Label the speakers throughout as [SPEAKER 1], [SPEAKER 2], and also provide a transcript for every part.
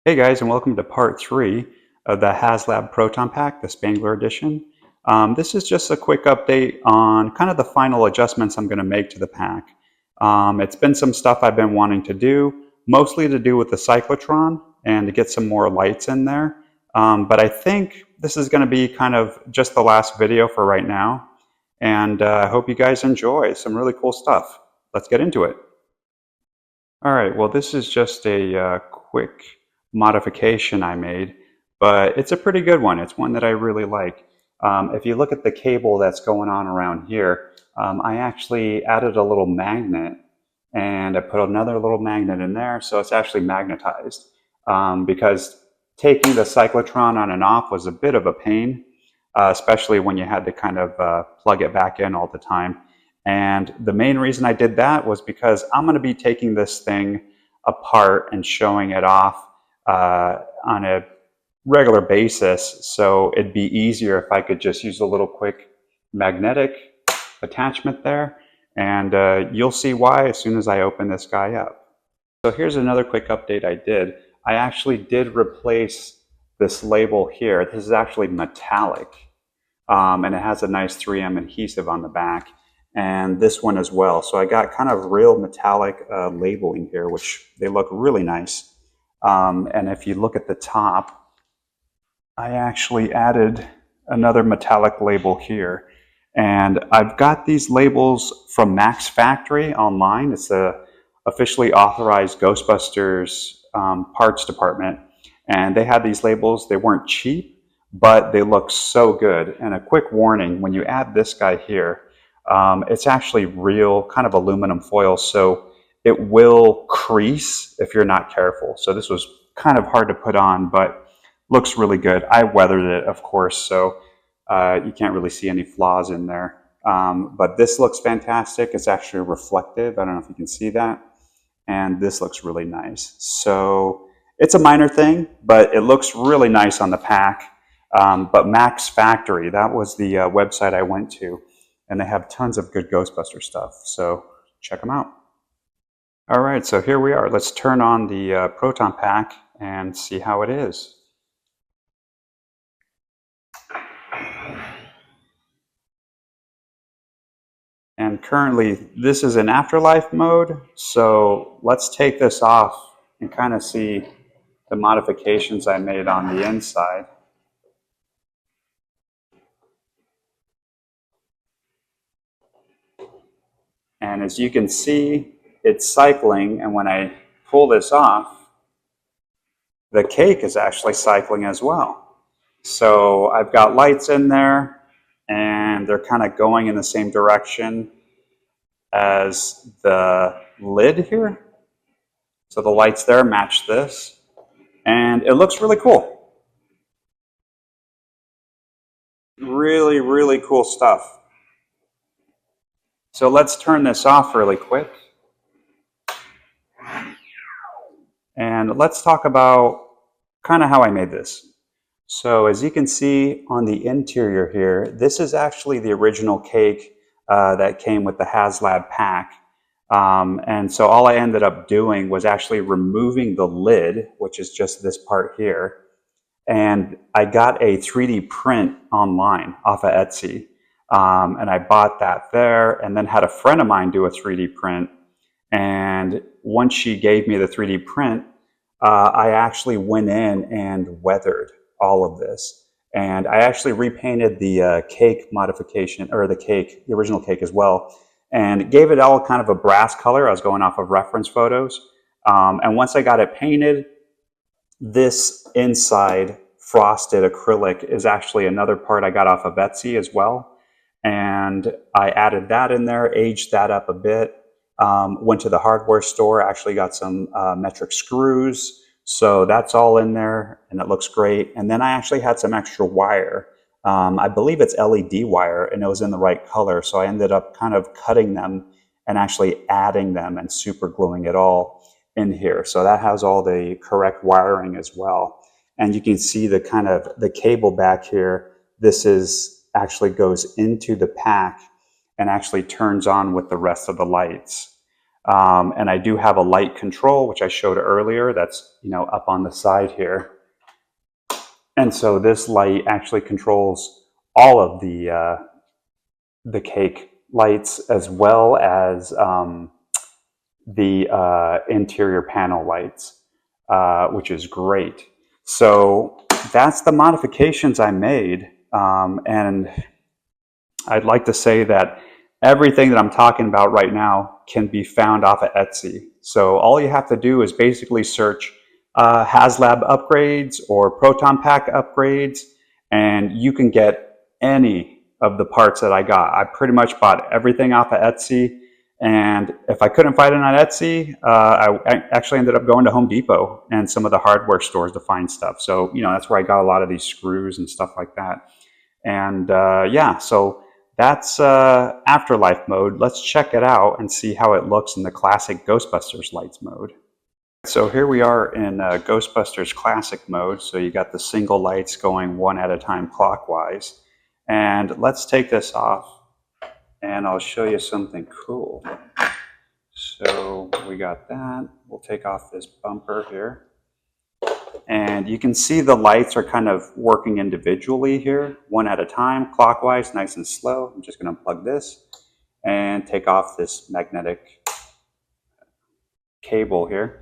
[SPEAKER 1] Hey guys, and welcome to part 3 of the haslab Proton Pack, the Spengler edition. This is just a quick update on kind of the final adjustments I'm going to make to the pack. It's been some stuff I've been wanting to do, mostly to do with the cyclotron and to get some more lights in there. But I think this is going to be kind of just the last video for right now. And I hope you guys enjoy some really cool stuff. Let's get into it. All right, well, this is just a quick modification I made, but it's a pretty good one. It's one that I really like. If you look at the cable that's going on around here, I actually added a little magnet and I put another little magnet in there, so it's actually magnetized because taking the cyclotron on and off was a bit of a pain, especially when you had to kind of plug it back in all the time. And the main reason I did that was because I'm going to be taking this thing apart and showing it off on a regular basis. So it'd be easier if I could just use a little quick magnetic attachment there. And you'll see why as soon as I open this guy up. So here's another quick update I did. I actually did replace this label here. This is actually metallic. And it has a nice 3M adhesive on the back. And this one as well. So I got kind of real metallic labeling here, which they look really nice. And if you look at the top, I actually added another metallic label here. And I've got these labels from Max Factory online. It's the officially authorized Ghostbusters parts department. And they had these labels. They weren't cheap, but they look so good. And a quick warning, when you add this guy here, it's actually real kind of aluminum foil, so it will crease if you're not careful. So this was kind of hard to put on, but looks really good. I weathered it, of course, so you can't really see any flaws in there. But this looks fantastic. It's actually reflective. I don't know if you can see that. And this looks really nice. So it's a minor thing, but it looks really nice on the pack. But Max Factory, that was the website I went to. And they have tons of good Ghostbuster stuff, so check them out. All right, so here we are. Let's turn on the Proton Pack and see how it is. And currently, this is in afterlife mode, so let's take this off and kind of see the modifications I made on the inside. And as you can see, it's cycling, and when I pull this off, the cake is actually cycling as well. So I've got lights in there, and they're kind of going in the same direction as the lid here. So the lights there match this, and it looks really cool. Really, really cool stuff. So let's turn this off really quick. And let's talk about kind of how I made this. So as you can see on the interior here, this is actually the original cake that came with the haslab pack. And so all I ended up doing was actually removing the lid, which is just this part here. And I got a 3D print online off of Etsy. And I bought that there and then had a friend of mine do a 3D print. And once she gave me the 3D print, I actually went in and weathered all of this. And I actually repainted the cake modification, or the original cake as well, and gave it all kind of a brass color. I was going off of reference photos. And once I got it painted, this inside frosted acrylic is actually another part I got off of Etsy as well. And I added that in there, aged that up a bit. Went to the hardware store, actually got some metric screws. So that's all in there and it looks great. And then I actually had some extra wire. I believe it's LED wire and it was in the right color. So I ended up kind of cutting them and actually adding them and super gluing it all in here. So that has all the correct wiring as well. And you can see the kind of the cable back here. This is actually goes into the pack and actually turns on with the rest of the lights. And I do have a light control, which I showed earlier. That's, up on the side here. And so this light actually controls all of the cake lights, as well as the interior panel lights, which is great. So that's the modifications I made. And I'd like to say that everything that I'm talking about right now can be found off of Etsy. So all you have to do is basically search haslab upgrades or protonpack upgrades, and you can get any of the parts that I got. I pretty much bought everything off of Etsy. And if I couldn't find it on Etsy, I actually ended up going to Home Depot and some of the hardware stores to find stuff. So, that's where I got a lot of these screws and stuff like that. And yeah, so that's Afterlife mode. Let's check it out and see how it looks in the classic Ghostbusters lights mode. So here we are in Ghostbusters classic mode. So you got the single lights going one at a time clockwise. And let's take this off and I'll show you something cool. So we got that. We'll take off this bumper here. And you can see the lights are kind of working individually here, one at a time, clockwise, nice and slow. I'm just going to unplug this and take off this magnetic cable here.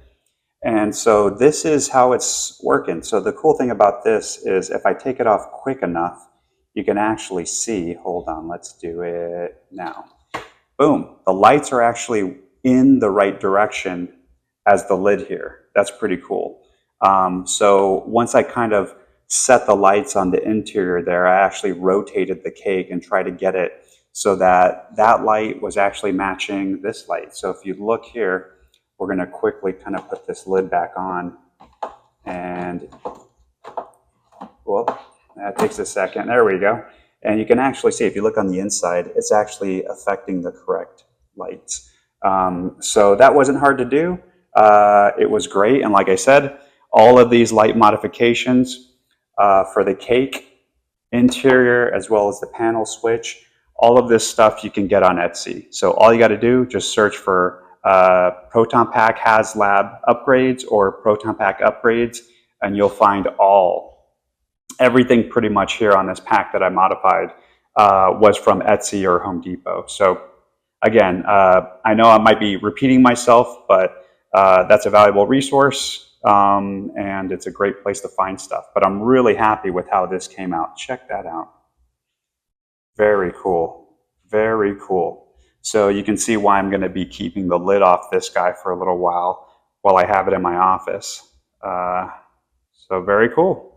[SPEAKER 1] And so this is how it's working. So the cool thing about this is if I take it off quick enough, you can actually see, hold on, let's do it now. Boom, the lights are actually in the right direction as the lid here. That's pretty cool. So once I kind of set the lights on the interior there, I actually rotated the cake and tried to get it so that that light was actually matching this light. So if you look here, we're going to quickly kind of put this lid back on, and well, that takes a second. There we go. And you can actually see, if you look on the inside, it's actually affecting the correct lights. So that wasn't hard to do. It was great. And like I said, all of these light modifications for the cake interior, as well as the panel switch, all of this stuff you can get on Etsy. So all you got to do, just search for ProtonPack haslab upgrades or ProtonPack upgrades, and you'll find everything pretty much here on this pack that I modified was from Etsy or Home Depot. So again, I know I might be repeating myself, but that's a valuable resource, and it's a great place to find stuff. But I'm really happy with how this came out. Check that out. Very cool. Very cool. So you can see why I'm going to be keeping the lid off this guy for a little while I have it in my office. So very cool.